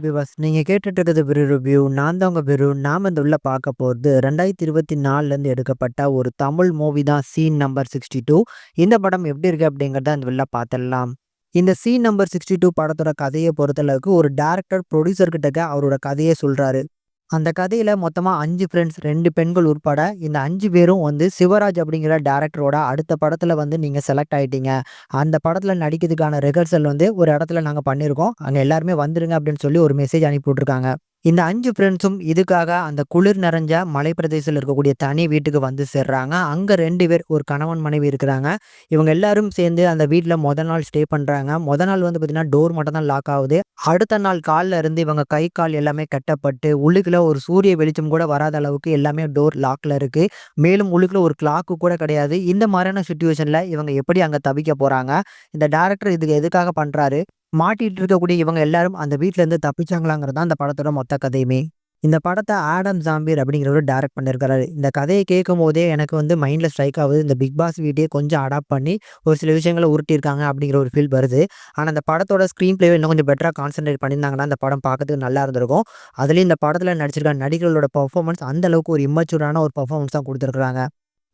விவாஸ் நீங்க கேட்டுட்டு இருக்கிறது பிரு ரிவ்யூ. நான் தான் உங்க பிரு. நாம இந்த உள்ள பார்க்க போறது 2024லேருந்து எடுக்கப்பட்ட ஒரு தமிழ் மூவி தான் சீன் நம்பர் 62. இந்த படம் எப்படி இருக்கு அப்படிங்கிறத இந்த உள்ள பார்த்துடலாம். இந்த சீன் நம்பர் 62 படத்தோட கதையை பொறுத்தளவுக்கு ஒரு டைரக்டர் ப்ரொடியூசர் கிட்டக்க அவரோட கதையை சொல்றாரு. அந்த கதையில மொத்தமா 5 ஃப்ரெண்ட்ஸ் 2 பெண்கள் உட்பட இந்த 5 பேரும் சிவராஜ் அப்படிங்கிற டைரக்டரோட அடுத்த படத்துல நீங்க செலக்ட் ஆயிட்டீங்க. அந்த படத்துல நடிக்கிறதுக்கான ரிஹர்சல் ஒரு இடத்துல நாங்க பண்ணியிருக்கோம். அங்க எல்லாருமே வந்துருங்க அப்படின்னு சொல்லி ஒரு மெசேஜ் அனுப்பி விட்டுருக்காங்க. இந்த 5 ஃப்ரெண்ட்ஸும் இதுக்காக அந்த குளிர் நிறைஞ்ச மலை பிரதேசத்துல இருக்கக்கூடிய தனி வீட்டுக்கு வந்து சேர்றாங்க. அங்க 2 பேர் ஒரு கணவன் மனைவி இருக்கிறாங்க. இவங்க எல்லாரும் சேர்ந்து அந்த வீட்ல மொத நாள் ஸ்டே பண்றாங்க. மொத நாள் பார்த்தீங்கன்னா டோர் மட்டும் தான் லாக் ஆகுது. அடுத்த நாள் கால்ல இருந்து இவங்க கை, கால் எல்லாமே கட்டப்பட்டு, உள்ளுக்குள்ள ஒரு சூரிய வெளிச்சம் கூட வராத அளவுக்கு எல்லாமே டோர் லாக்ல இருக்கு. மேலும் உள்ளுக்குள்ள ஒரு கிளாக்கு கூட கிடையாது. இந்த மாரியான சிச்சுவேஷன்ல இவங்க எப்படி அங்க தவிக்க போறாங்க? இந்த டைரக்டர் இதுக்கு எதுக்காக பண்றாரு? மாட்டிட்டு இருக்கக்கூடிய இவங்க எல்லாரும் அந்த வீட்ல இருந்து தப்பிச்சாங்களாங்கிறது தான் இந்த படத்தோட மொத்த கதையுமே. இந்த படத்த ஆடம் ஜாம்பீர் அப்படிங்கிறவரு டைரக்ட் பண்ணியிருக்காரு. இந்த கதைய கேட்கும்போதே எனக்கு மைண்ட்ல ஸ்ட்ரைக் ஆகுது. இந்த பிக் பாஸ் வீட்டையே கொஞ்சம் அடாப்ட் பண்ணி ஒரு சில விஷயங்கள உருட்டியிருக்காங்க அப்படிங்கிற ஒரு ஃபீல் வருது. ஆனா இந்த படத்தோட ஸ்க்ரீன் பிளேவை இன்னும் கொஞ்சம் பெட்டரா கான்சன்ட்ரேட் பண்ணியிருந்தாங்கன்னா, இந்த படம் பார்க்கறதுக்கு நல்லா இருந்திருக்கும். அதுலயும் இந்த படத்துல நடிச்சிருக்க நடிகர்களோட பெர்ஃபார்மன்ஸ் அந்த அளவுக்கு ஒரு இம்மச்சூரான ஒரு பெர்ஃபார்மன்ஸ் தான் குடுத்துருக்காங்க.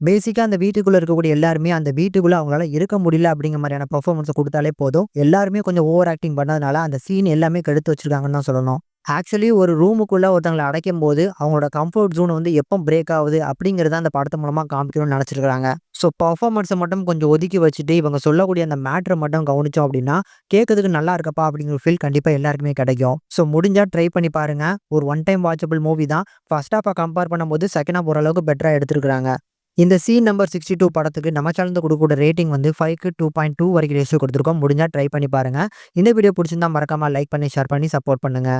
பேசிக்கா அந்த வீட்டுக்குள்ள இருக்கக்கூடிய எல்லாருமே, அந்த வீட்டுக்குள்ள அவங்களால இருக்க முடியல அப்படிங்கிற மாரியான பெர்ஃபார்மன்ஸ குடுத்தாலே போதும். எல்லாருமே கொஞ்சம் ஓவர் ஆக்டிங் பண்ணதுனால, அந்த சீன் எல்லாமே கெடுத்து வச்சிருக்காங்கன்னு தான் சொல்லணும். ஆக்சுவலி ஒரு ரூமுக்குள்ள ஒருத்தங்கள அடைக்கும்போது, அவங்களோட கம்ஃபோர்ட் ஜோன் எப்போ பிரேக் ஆவுது அப்படிங்கிறத அந்த படத்து மூலமா காமிக்கணும்னு நெனச்சிருக்காங்க. ஸோ பெர்ஃபார்மன்ஸ மட்டும் கொஞ்சம் ஒதுக்கி வச்சுட்டு, இவங்க சொல்லக்கூடிய அந்த மேட்டர மட்டும் கவனிச்சோம் அப்படின்னா, கேட்கறதுக்கு நல்லா இருக்கப்பா அப்படிங்கிற ஒரு ஃபீல் கண்டிப்பா எல்லாருக்குமே கிடைக்கும். ஸோ முடிஞ்சா ட்ரை பண்ணி பாருங்க. ஒரு ஒன் டைம் வாட்சபிள் மூவி தான். ஃபர்ஸ்ட் ஹாஃப்ப கம்பேர் பண்ணும்போது செகண்ட் ஹாஃப் ஓரளவுக்கு பெட்டரா எடுத்திருக்காங்க. இந்த சீன் நம்பர் 62 படத்துக்கு நம்ம சேனல்ல குடுக்கக்கூடிய ரேட்டிங் 5க்கு 2.2 வரைக்கும் ரேஷியோ குடுத்துருக்கோம். முடிஞ்சா ட்ரை பண்ணி பாருங்க. இந்த வீடியோ புடிச்சிருந்தா மறக்காம லைக் பண்ணி, ஷேர் பண்ணி சப்போர்ட் பண்ணுங்க.